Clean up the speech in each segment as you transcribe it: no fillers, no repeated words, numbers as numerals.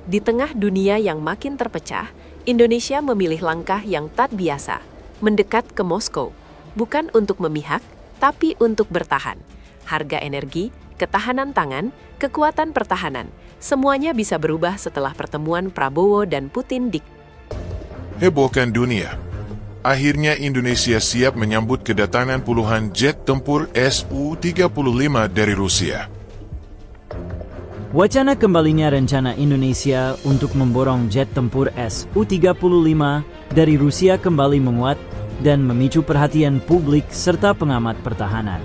Di tengah dunia yang makin terpecah, Indonesia memilih langkah yang tak biasa, mendekat ke Moskow, bukan untuk memihak, tapi untuk bertahan. Harga energi, ketahanan tangan, kekuatan pertahanan, semuanya bisa berubah setelah pertemuan Prabowo dan Putin di Hebohkan dunia. Akhirnya Indonesia siap menyambut kedatangan puluhan jet tempur Su-35 dari Rusia. Wacana kembalinya rencana Indonesia untuk memborong jet tempur Su-35 dari Rusia kembali menguat dan memicu perhatian publik serta pengamat pertahanan.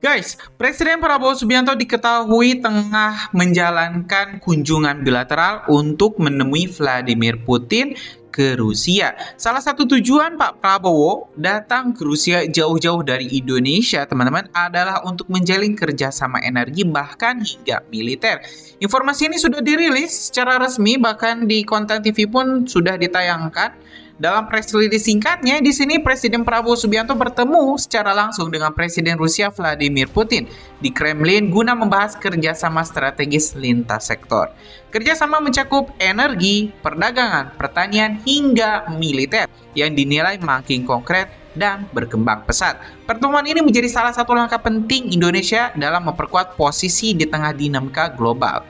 Guys, Presiden Prabowo Subianto diketahui tengah menjalankan kunjungan bilateral untuk menemui Vladimir Putin ke Rusia. Salah satu tujuan Pak Prabowo datang ke Rusia jauh-jauh dari Indonesia, teman-teman, adalah untuk menjalin kerjasama energi bahkan hingga militer. Informasi ini sudah dirilis secara resmi, bahkan di konten TV pun sudah ditayangkan. Dalam press release singkatnya, di sini Presiden Prabowo Subianto bertemu secara langsung dengan Presiden Rusia Vladimir Putin di Kremlin guna membahas kerjasama strategis lintas sektor. Kerjasama mencakup energi, perdagangan, pertanian, hingga militer yang dinilai makin konkret dan berkembang pesat. Pertemuan ini menjadi salah satu langkah penting Indonesia dalam memperkuat posisi di tengah dinamika global.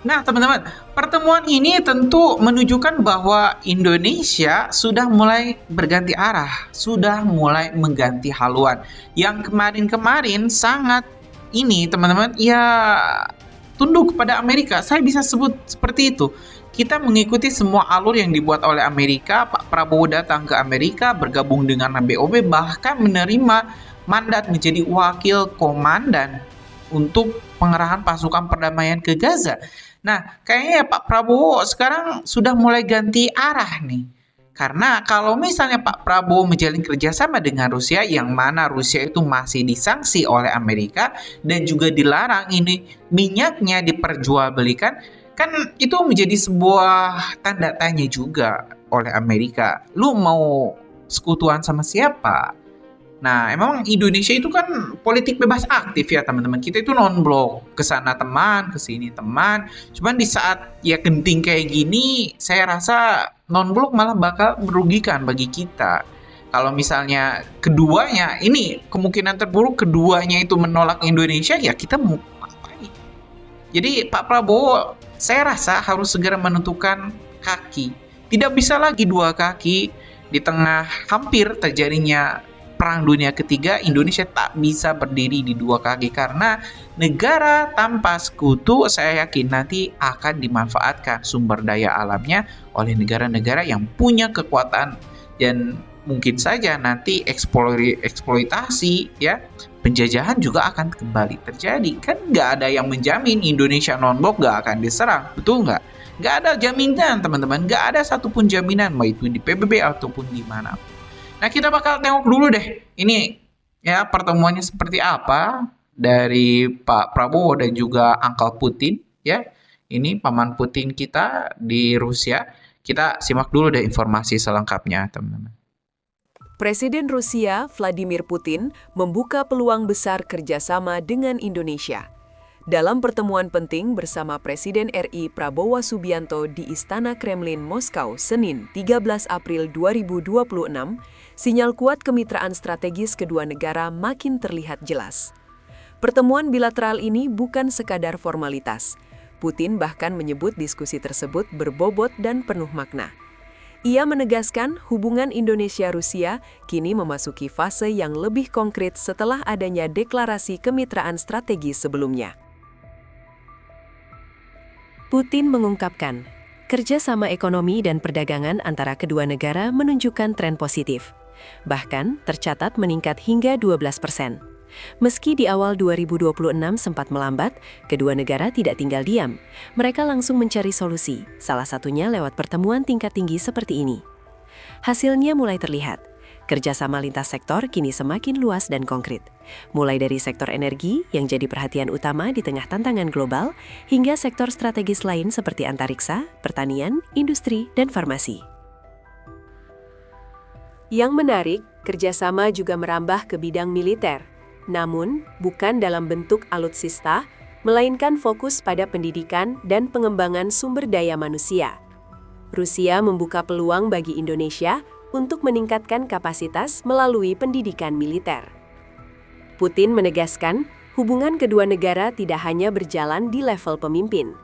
Nah, teman-teman, pertemuan ini tentu menunjukkan bahwa Indonesia sudah mulai berganti arah, sudah mulai mengganti haluan. Yang kemarin-kemarin sangat ini, teman-teman, ya tunduk kepada Amerika. Saya bisa sebut seperti itu. Kita mengikuti semua alur yang dibuat oleh Amerika. Pak Prabowo datang ke Amerika, bergabung dengan BOB, bahkan menerima mandat menjadi wakil komandan untuk pengerahan pasukan perdamaian ke Gaza. Nah, kayaknya Pak Prabowo sekarang sudah mulai ganti arah nih. Karena kalau misalnya Pak Prabowo menjalin kerjasama dengan Rusia, yang mana Rusia itu masih disanksi oleh Amerika dan juga dilarang ini minyaknya diperjualbelikan, kan itu menjadi sebuah tanda tanya juga oleh Amerika. Lu mau sekutuan sama siapa? Nah, emang Indonesia itu kan politik bebas aktif ya teman-teman. Kita itu non-blok, ke sana teman, ke sini teman. Cuman di saat ya genting kayak gini, saya rasa non-blok malah bakal merugikan bagi kita. Kalau misalnya keduanya, ini kemungkinan terburuk keduanya itu menolak Indonesia, ya kita mau ngapain? Jadi Pak Prabowo, saya rasa harus segera menentukan kaki. Tidak bisa lagi dua kaki di tengah hampir terjadinya Perang Dunia Ketiga. Indonesia tak bisa berdiri di dua kaki karena negara tanpa sekutu saya yakin nanti akan dimanfaatkan sumber daya alamnya oleh negara-negara yang punya kekuatan dan mungkin saja nanti eksploitasi ya, penjajahan juga akan kembali terjadi. Kan nggak ada yang menjamin Indonesia non-blok nggak akan diserang, betul nggak? Nggak ada jaminan teman-teman, nggak ada satupun jaminan mau itu di PBB ataupun di mana. Nah, kita bakal tengok dulu deh ini ya pertemuannya seperti apa dari Pak Prabowo dan juga Uncle Putin ya. Ini paman Putin kita di Rusia. Kita simak dulu deh informasi selengkapnya, teman-teman. Presiden Rusia Vladimir Putin membuka peluang besar kerjasama dengan Indonesia. Dalam pertemuan penting bersama Presiden RI Prabowo Subianto di Istana Kremlin, Moskow, Senin 13 April 2026, sinyal kuat kemitraan strategis kedua negara makin terlihat jelas. Pertemuan bilateral ini bukan sekadar formalitas. Putin bahkan menyebut diskusi tersebut berbobot dan penuh makna. Ia menegaskan hubungan Indonesia-Rusia kini memasuki fase yang lebih konkret setelah adanya deklarasi kemitraan strategis sebelumnya. Putin mengungkapkan, kerjasama ekonomi dan perdagangan antara kedua negara menunjukkan tren positif. Bahkan, tercatat meningkat hingga 12%. Meski di awal 2026 sempat melambat, kedua negara tidak tinggal diam. Mereka langsung mencari solusi, salah satunya lewat pertemuan tingkat tinggi seperti ini. Hasilnya mulai terlihat. Kerjasama lintas sektor kini semakin luas dan konkret. Mulai dari sektor energi yang jadi perhatian utama di tengah tantangan global, hingga sektor strategis lain seperti antariksa, pertanian, industri, dan farmasi. Yang menarik, kerjasama juga merambah ke bidang militer. Namun, bukan dalam bentuk alutsista, melainkan fokus pada pendidikan dan pengembangan sumber daya manusia. Rusia membuka peluang bagi Indonesia untuk meningkatkan kapasitas melalui pendidikan militer. Putin menegaskan, hubungan kedua negara tidak hanya berjalan di level pemimpin.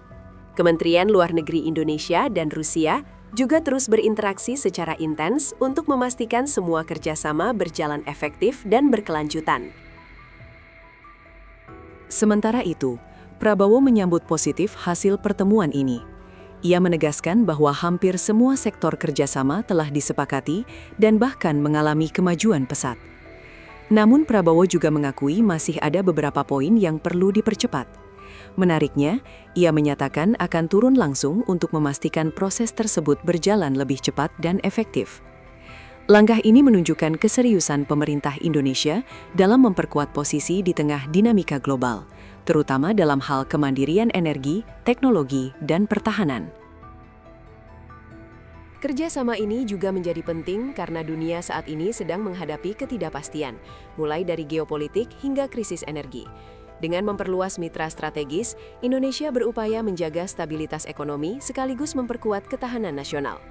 Kementerian Luar Negeri Indonesia dan Rusia juga terus berinteraksi secara intens untuk memastikan semua kerjasama berjalan efektif dan berkelanjutan. Sementara itu, Prabowo menyambut positif hasil pertemuan ini. Ia menegaskan bahwa hampir semua sektor kerjasama telah disepakati dan bahkan mengalami kemajuan pesat. Namun Prabowo juga mengakui masih ada beberapa poin yang perlu dipercepat. Menariknya, ia menyatakan akan turun langsung untuk memastikan proses tersebut berjalan lebih cepat dan efektif. Langkah ini menunjukkan keseriusan pemerintah Indonesia dalam memperkuat posisi di tengah dinamika global, terutama dalam hal kemandirian energi, teknologi, dan pertahanan. Kerjasama ini juga menjadi penting karena dunia saat ini sedang menghadapi ketidakpastian, mulai dari geopolitik hingga krisis energi. Dengan memperluas mitra strategis, Indonesia berupaya menjaga stabilitas ekonomi sekaligus memperkuat ketahanan nasional.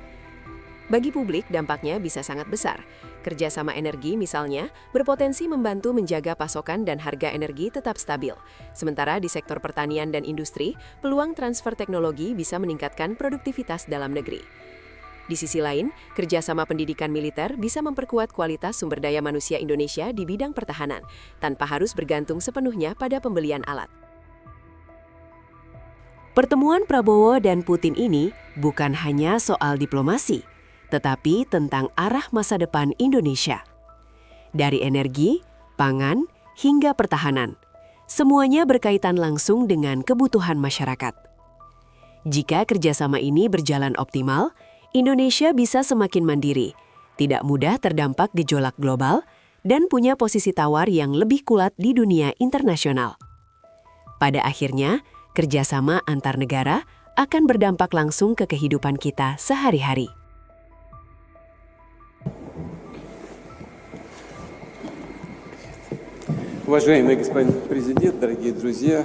Bagi publik, dampaknya bisa sangat besar. Kerjasama energi, misalnya, berpotensi membantu menjaga pasokan dan harga energi tetap stabil. Sementara di sektor pertanian dan industri, peluang transfer teknologi bisa meningkatkan produktivitas dalam negeri. Di sisi lain, kerjasama pendidikan militer bisa memperkuat kualitas sumber daya manusia Indonesia di bidang pertahanan, tanpa harus bergantung sepenuhnya pada pembelian alat. Pertemuan Prabowo dan Putin ini bukan hanya soal diplomasi, tetapi tentang arah masa depan Indonesia. Dari energi, pangan, hingga pertahanan, semuanya berkaitan langsung dengan kebutuhan masyarakat. Jika kerjasama ini berjalan optimal, Indonesia bisa semakin mandiri, tidak mudah terdampak gejolak global, dan punya posisi tawar yang lebih kuat di dunia internasional. Pada akhirnya, kerjasama antar negara akan berdampak langsung ke kehidupan kita sehari-hari. Уважаемый господин президент, дорогие друзья,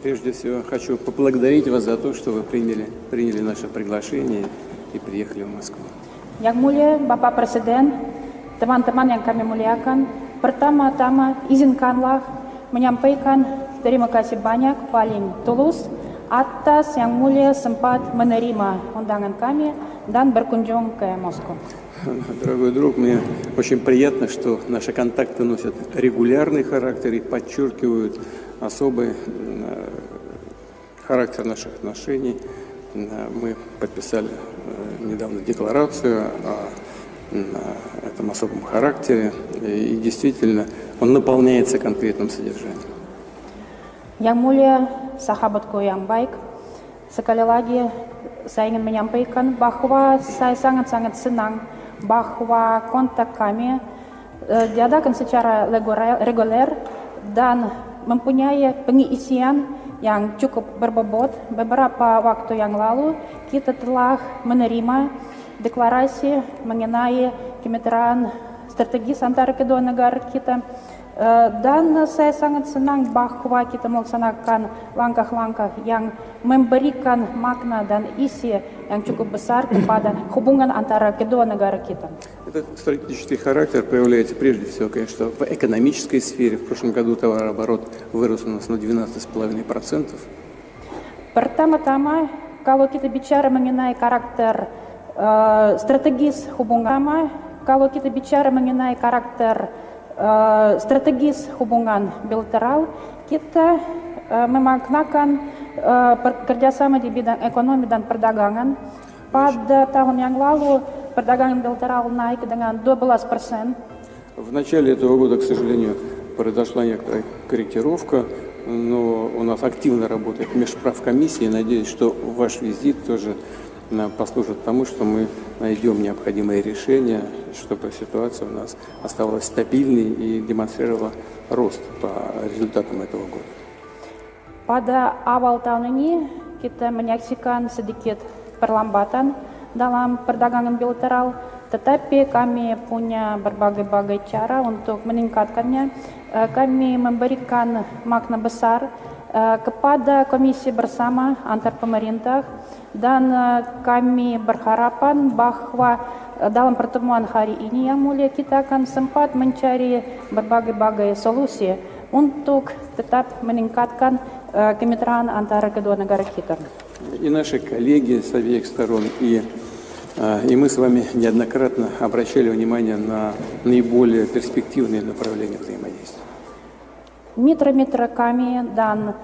прежде всего хочу поблагодарить вас за то, что вы приняли наше приглашение и приехали в Москву. Yang mulia Bapak Presiden, teman-teman yang kami muliakan, pertama-tama izinkanlah menyampaikan terima kasih banyak paling tulus atas yang mulia sempat menerima undangan kami dan berkunjung ke Moskow. Дорогой друг, мне очень приятно, что наши контакты носят регулярный характер и подчеркивают особый характер наших отношений. Мы подписали недавно декларацию о этом особом характере, и действительно он наполняется конкретным содержанием. Yang mulia, sahabatku yang baik, sekali lagi saya ingin menyampaikan bahwa saya sangat-sangat senang bahwa kontak kami diadakan secara reguler dan mempunyai pengisian yang cukup berbobot. Beberapa waktu yang lalu kita telah menerima deklarasi mengenai kemitraan strategis antara kedua negara kita. Dan saya sangat senang bahwa kita melaksanakan langkah-langkah yang memberikan makna dan isi yang cukup besar kepada hubungan antara kedua negara kita. Этот стратегический характер проявляется прежде всего, конечно, в экономической сфере. В прошлом году товарооборот вырос у нас на 12,5%. Pertama-tama, kalau kita bicara mengenai karakter strategis hubungan, kalau kita bicara mengenai karakter strategis hubungan bilateral, kita memaknakan kerjasama di bidang ekonomi dan perdagangan. Pada tahun yang lalu, perdagangan bilateral naik dengan 12%. В начале этого года, к сожалению, произошла некоторая корректировка, но у нас активно работает межправкомиссия. Надеюсь, что ваш визит тоже послужит тому, что мы найдем необходимые решения, чтобы ситуация у нас оставалась стабильной и демонстрировала рост по результатам этого года. Pada awal tahun ini, kita menyaksikan sedikit perlambatan dalam perdagangan bilateral, tetapi kami punya berbagai cara untuk meningkatkannya. Kami memberikan makna besar kepada Komisi Bersama Antar Pemerintah, dan kami berharapan bahwa dalam pertemuan hari ini Yang Mulia kita akan sempat mencari berbagai solusi untuk tetap meningkatkan kemitraan antara kedua negara kita. И наши коллеги с обеих сторон, и мы с вами неоднократно обращали внимание на наиболее перспективные направления взаимодействия. Mitra-mitra kami dan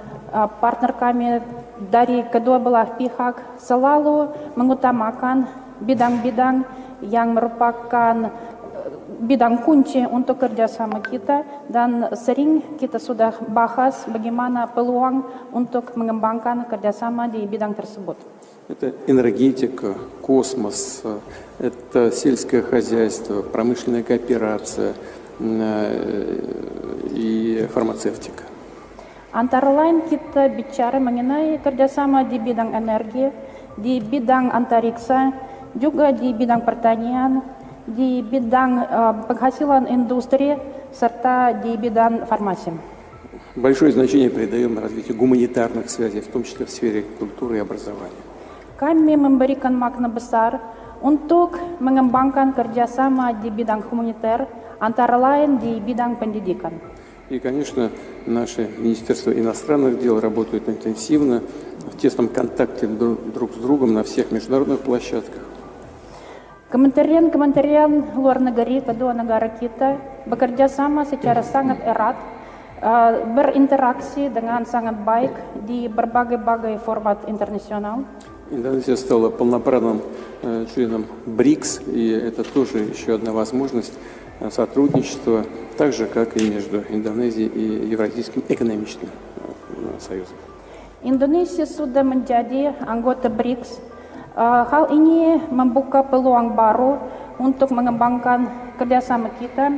partner kami dari kedua belah pihak selalu mengutamakan bidang-bidang yang merupakan bidang kunci untuk kerjasama kita, dan sering kita sudah bahas bagaimana peluang untuk mengembangkan kerjasama di bidang tersebut. Это энергетика, космос, это сельское хозяйство, промышленная кооперация и фармацевтика. Antara lain kita bicara mengenai kerjasama di bidang energi, di bidang antariksa, juga di bidang pertanian, di bidang penghasilan industri, serta di bidang farmasi. Большое значение придаем развитию гуманитарных связей, в том числе в сфере культуры и образования. Kami memberikan makna besar untuk mengembangkan kerjasama di bidang humanitar, antara lain di bidang pendidikan. И, конечно, наше Министерство иностранных дел работает интенсивно, в тесном контакте друг с другом на всех международных площадках. Kementerian luar negeri kedua negara kita bekerja sama secara sangat erat, berinteraksi dengan sangat baik di berbagai format internasional. Индонезия стала полноправным членом БРИКС, и это тоже еще одна возможность сотрудничества, так же, как и между Индонезией и Евразийским экономическим союзом. Indonesia sudah menjadi anggota BRICS. Hal ini membuka peluang baru untuk mengembangkan kerjasama kita.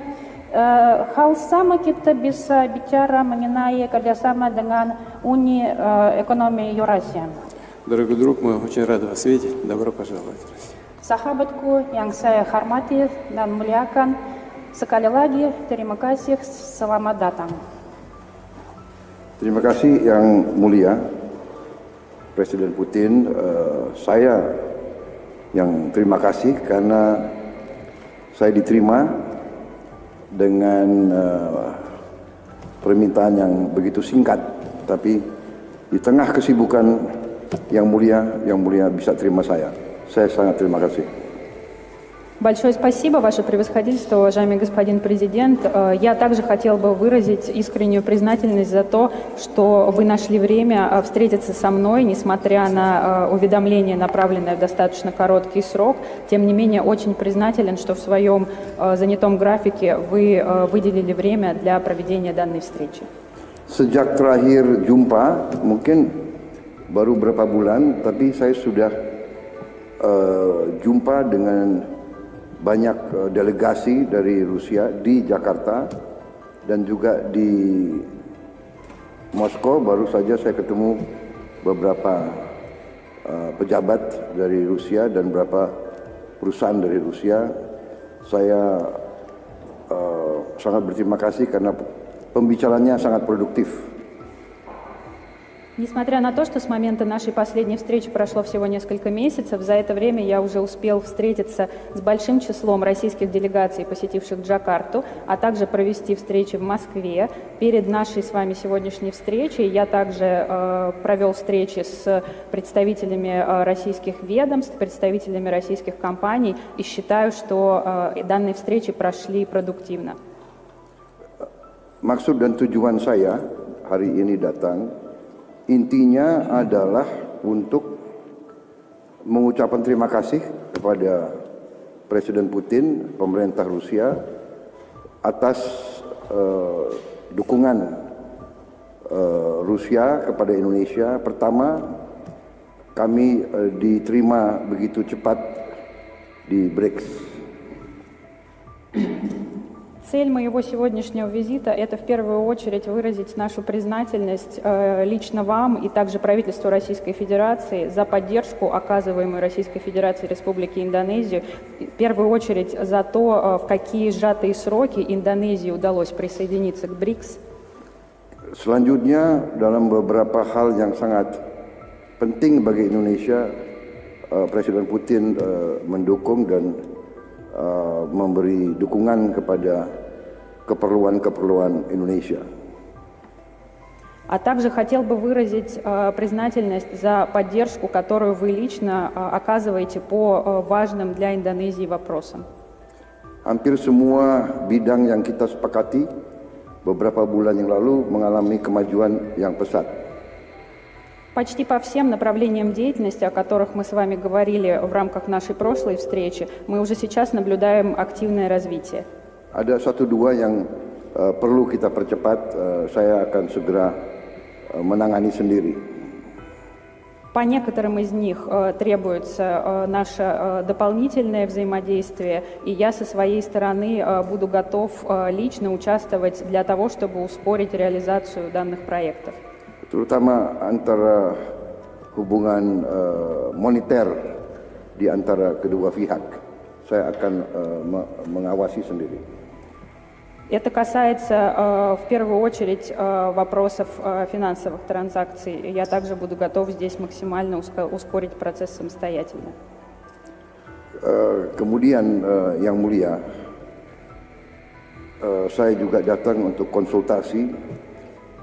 Hal sama kita bisa bicara mengenai kerjasama dengan Uni Ekonomi Eurasia. Дорогой друг, мы очень рады вас видеть. Добро пожаловать в Россию. Sahabatku yang saya hormati dan muliakan, sekali lagi terima kasih, selamat datang. Terima kasih Yang Mulia Presiden Putin. Saya yang terima kasih karena saya diterima dengan permintaan yang begitu singkat, tapi di tengah kesibukan Yang Mulia bisa terima saya. Saya sangat terima kasih. Большое спасибо, Ваше Превосходительство, уважаемый господин президент. Я также хотел бы выразить искреннюю признательность за то, что вы нашли время встретиться со мной, несмотря на уведомление, направленное в достаточно короткий срок. Тем не менее, очень признателен, что в своем занятом графике вы выделили время для проведения данной встречи. Sejak terakhir jumpa, mungkin baru beberapa bulan, tapi saya sudah jumpa dengan banyak delegasi dari Rusia di Jakarta dan juga di Moskow. Baru saja saya ketemu beberapa pejabat dari Rusia dan beberapa perusahaan dari Rusia. Saya sangat berterima kasih karena pembicaraannya sangat produktif. Несмотря на то, что с момента нашей последней встречи прошло всего несколько месяцев, за это время я уже успел встретиться с большим числом российских делегаций, посетивших Джакарту, а также провести встречи в Москве. Перед нашей с вами сегодняшней встречей я также провел встречи с представителями российских ведомств, представителями российских компаний, и считаю, что данные встречи прошли продуктивно. Maksud dan tujuan saya hari ini datang intinya adalah untuk mengucapkan terima kasih kepada Presiden Putin, pemerintah Rusia atas dukungan Rusia kepada Indonesia. Pertama, kami diterima begitu cepat di BRICS. Цель моего сегодняшнего визита – это в первую очередь выразить нашу признательность лично вам и также правительству Российской Федерации за поддержку, оказываемую Российской Федерацией Республике Индонезию, в первую очередь за то, в какие сжатые сроки Индонезии удалось присоединиться к БРИКС. Selanjutnya, dalam beberapa hal yang sangat penting bagi Indonesia, Presiden Putin mendukung dan memberi dukungan kepada keperluan-keperluan Indonesia. А также хотел бы выразить признательность за поддержку, которую вы лично оказываете по важным для Индонезии вопросам. Hampir semua bidang yang kita sepakati beberapa bulan yang lalu mengalami kemajuan yang pesat. Почти по всем направлениям деятельности, о которых мы с вами говорили в рамках нашей прошлой встречи, мы уже сейчас наблюдаем активное развитие. Ada satu dua yang perlu kita percepat, saya akan segera menangani sendiri. По некоторым из них требуется наше дополнительное взаимодействие, и я со своей стороны буду готов лично участвовать для того, чтобы ускорить реализацию данных проектов. Terutama antara hubungan moneter di antara kedua pihak, saya akan mengawasi sendiri. Это касается в первую очередь вопросов финансовых транзакций. Я также буду готов здесь максимально ускорить процесс самостоятельно. Kemudian yang mulia, saya juga datang untuk konsultasi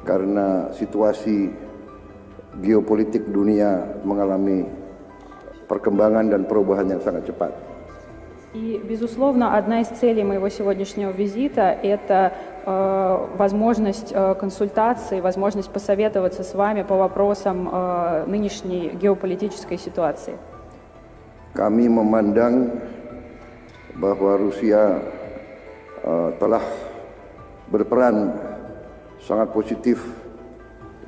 karena situasi geopolitik dunia mengalami perkembangan dan perubahan yang sangat cepat. И, безусловно, одна из целей моего сегодняшнего визита – это возможность консультации, возможность посоветоваться с вами по вопросам нынешней геополитической ситуации. Kami memandang bahwa Rusia telah berperan sangat positif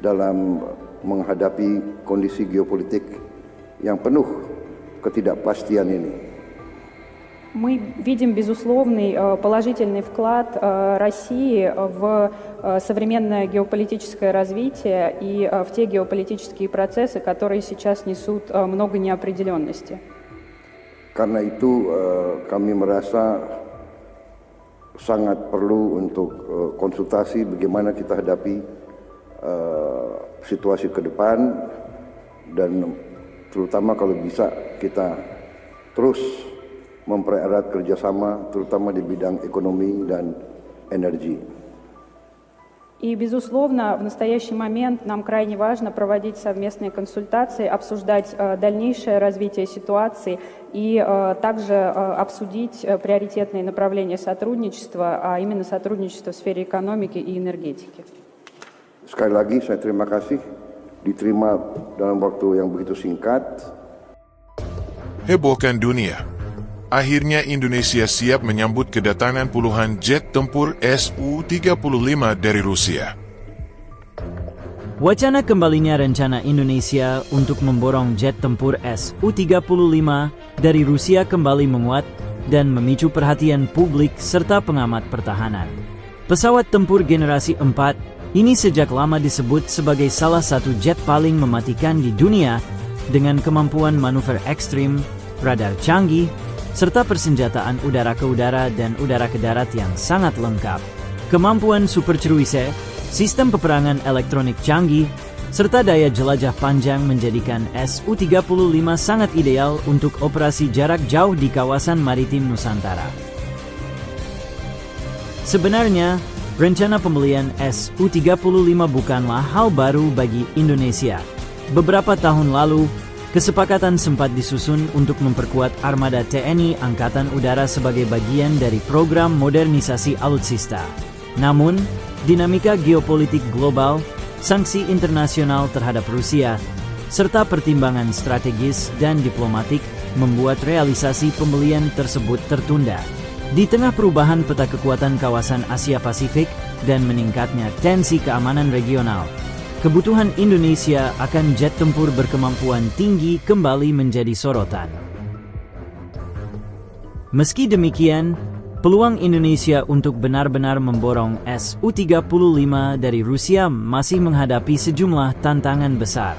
dalam menghadapi kondisi geopolitik yang penuh ketidakpastian ini. Мы видим безусловный положительный вклад России в современное геополитическое развитие и в те геополитические процессы, которые сейчас несут много неопределенности. Karena itu kami merasa sangat perlu untuk konsultasi bagaimana kita hadapi situasi ke depan, dan terutama kalau bisa kita terus mempererat kerjasama, terutama di bidang ekonomi dan energi. И, безусловно, в настоящий момент нам крайне важно проводить совместные консультации, обсуждать дальнейшее развитие ситуации и также обсудить приоритетные направления сотрудничества, а именно сотрудничество в сфере экономики и энергетики. Sekali lagi saya terima kasih diterima dalam waktu yang begitu singkat. Hebohkan dunia. Akhirnya Indonesia siap menyambut kedatangan puluhan jet tempur Su-35 dari Rusia. Wacana kembalinya rencana Indonesia untuk memborong jet tempur Su-35 dari Rusia kembali menguat dan memicu perhatian publik serta pengamat pertahanan. Pesawat tempur generasi 4 ini sejak lama disebut sebagai salah satu jet paling mematikan di dunia dengan kemampuan manuver ekstrim, radar canggih, serta persenjataan udara ke udara dan udara ke darat yang sangat lengkap. Kemampuan super cruise, sistem peperangan elektronik canggih, serta daya jelajah panjang menjadikan Su-35 sangat ideal untuk operasi jarak jauh di kawasan maritim Nusantara. Sebenarnya, rencana pembelian Su-35 bukanlah hal baru bagi Indonesia. Beberapa tahun lalu, kesepakatan sempat disusun untuk memperkuat armada TNI Angkatan Udara sebagai bagian dari program modernisasi alutsista. Namun, dinamika geopolitik global, sanksi internasional terhadap Rusia, serta pertimbangan strategis dan diplomatik membuat realisasi pembelian tersebut tertunda. Di tengah perubahan peta kekuatan kawasan Asia Pasifik dan meningkatnya tensi keamanan regional, kebutuhan Indonesia akan jet tempur berkemampuan tinggi kembali menjadi sorotan. Meski demikian, peluang Indonesia untuk benar-benar memborong Su-35 dari Rusia masih menghadapi sejumlah tantangan besar.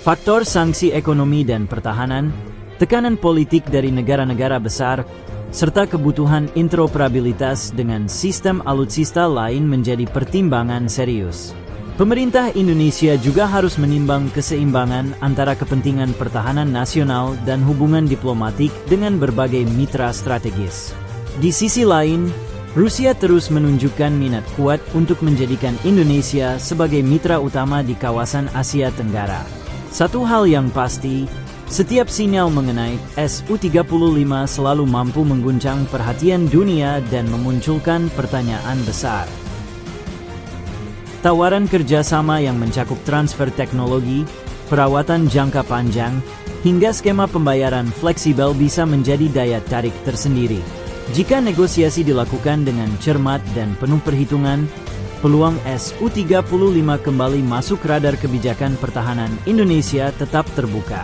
Faktor sanksi ekonomi dan pertahanan, tekanan politik dari negara-negara besar, serta kebutuhan interoperabilitas dengan sistem alutsista lain menjadi pertimbangan serius. Pemerintah Indonesia juga harus menimbang keseimbangan antara kepentingan pertahanan nasional dan hubungan diplomatik dengan berbagai mitra strategis. Di sisi lain, Rusia terus menunjukkan minat kuat untuk menjadikan Indonesia sebagai mitra utama di kawasan Asia Tenggara. Satu hal yang pasti, setiap sinyal mengenai Su-35 selalu mampu mengguncang perhatian dunia dan memunculkan pertanyaan besar. Tawaran kerjasama yang mencakup transfer teknologi, perawatan jangka panjang, hingga skema pembayaran fleksibel bisa menjadi daya tarik tersendiri. Jika negosiasi dilakukan dengan cermat dan penuh perhitungan, peluang Su-35 kembali masuk radar kebijakan pertahanan Indonesia tetap terbuka.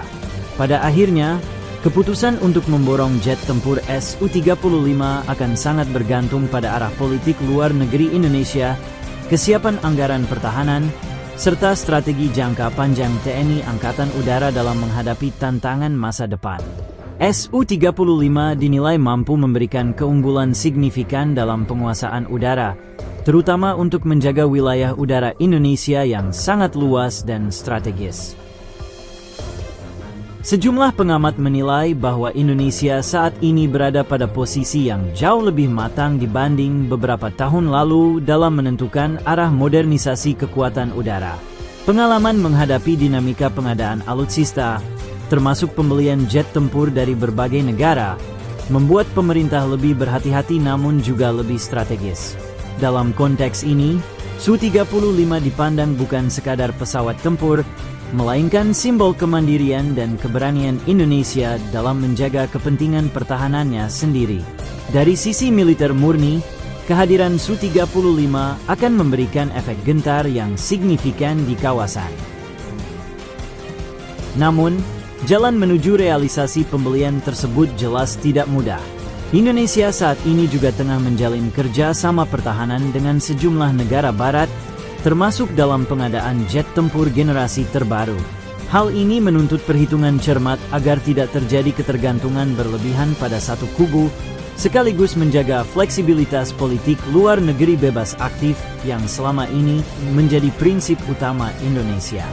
Pada akhirnya, keputusan untuk memborong jet tempur Su-35 akan sangat bergantung pada arah politik luar negeri Indonesia, kesiapan anggaran pertahanan, serta strategi jangka panjang TNI Angkatan Udara dalam menghadapi tantangan masa depan. Su-35 dinilai mampu memberikan keunggulan signifikan dalam penguasaan udara, terutama untuk menjaga wilayah udara Indonesia yang sangat luas dan strategis. Sejumlah pengamat menilai bahwa Indonesia saat ini berada pada posisi yang jauh lebih matang dibanding beberapa tahun lalu dalam menentukan arah modernisasi kekuatan udara. Pengalaman menghadapi dinamika pengadaan alutsista, termasuk pembelian jet tempur dari berbagai negara, membuat pemerintah lebih berhati-hati namun juga lebih strategis. Dalam konteks ini, Su-35 dipandang bukan sekadar pesawat tempur, melainkan simbol kemandirian dan keberanian Indonesia dalam menjaga kepentingan pertahanannya sendiri. Dari sisi militer murni, kehadiran Su-35 akan memberikan efek gentar yang signifikan di kawasan. Namun, jalan menuju realisasi pembelian tersebut jelas tidak mudah. Indonesia saat ini juga tengah menjalin kerja sama pertahanan dengan sejumlah negara barat, termasuk dalam pengadaan jet tempur generasi terbaru. Hal ini menuntut perhitungan cermat agar tidak terjadi ketergantungan berlebihan pada satu kubu, sekaligus menjaga fleksibilitas politik luar negeri bebas aktif yang selama ini menjadi prinsip utama Indonesia.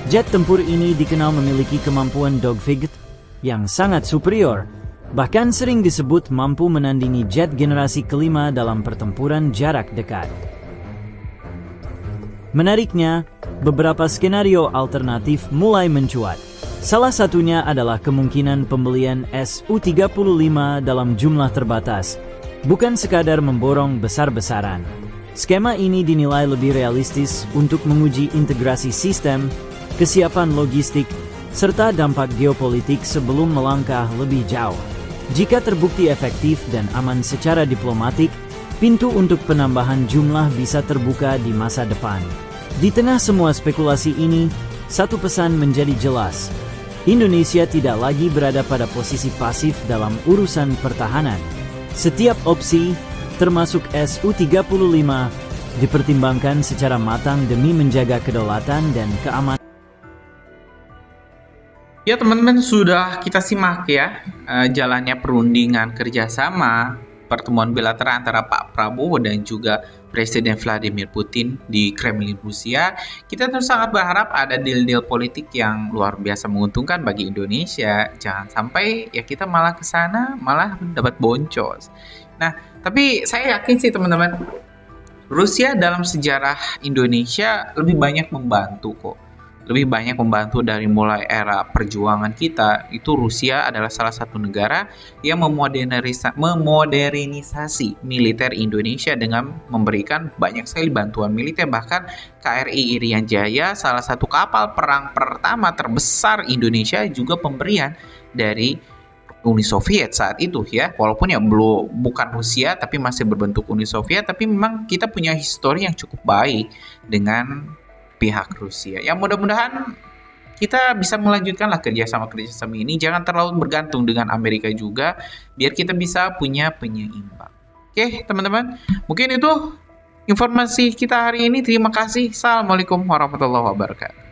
Jet tempur ini dikenal memiliki kemampuan dogfight yang sangat superior, bahkan sering disebut mampu menandingi jet generasi kelima dalam pertempuran jarak dekat. Menariknya, beberapa skenario alternatif mulai mencuat. Salah satunya adalah kemungkinan pembelian Su-35 dalam jumlah terbatas, bukan sekadar memborong besar-besaran. Skema ini dinilai lebih realistis untuk menguji integrasi sistem, kesiapan logistik, serta dampak geopolitik sebelum melangkah lebih jauh. Jika terbukti efektif dan aman secara diplomatik, pintu untuk penambahan jumlah bisa terbuka di masa depan. Di tengah semua spekulasi ini, satu pesan menjadi jelas. Indonesia tidak lagi berada pada posisi pasif dalam urusan pertahanan. Setiap opsi, termasuk Su-35, dipertimbangkan secara matang demi menjaga kedaulatan dan keamanan. Ya teman-teman, sudah kita simak ya jalannya perundingan kerjasama pertemuan bilateral antara Pak Prabowo dan juga Presiden Vladimir Putin di Kremlin Rusia. Kita terus sangat berharap ada deal-deal politik yang luar biasa menguntungkan bagi Indonesia. Jangan sampai ya kita malah ke sana malah dapat boncos. Nah, tapi saya yakin sih teman-teman, Rusia dalam sejarah Indonesia lebih banyak membantu kok. Lebih banyak membantu dari mulai era perjuangan kita. Itu Rusia adalah salah satu negara yang memodernisasi militer Indonesia dengan memberikan banyak sekali bantuan militer. Bahkan KRI Irian Jaya, salah satu kapal perang pertama terbesar Indonesia, juga pemberian dari Uni Soviet saat itu ya. Walaupun ya bukan Rusia tapi masih berbentuk Uni Soviet, tapi memang kita punya histori yang cukup baik dengan pihak Rusia. Ya mudah-mudahan kita bisa melanjutkanlah kerjasama ini. Jangan terlalu bergantung dengan Amerika juga, biar kita bisa punya penyeimbang. Oke teman-teman, mungkin itu informasi kita hari ini. Terima kasih. Assalamualaikum warahmatullahi wabarakatuh.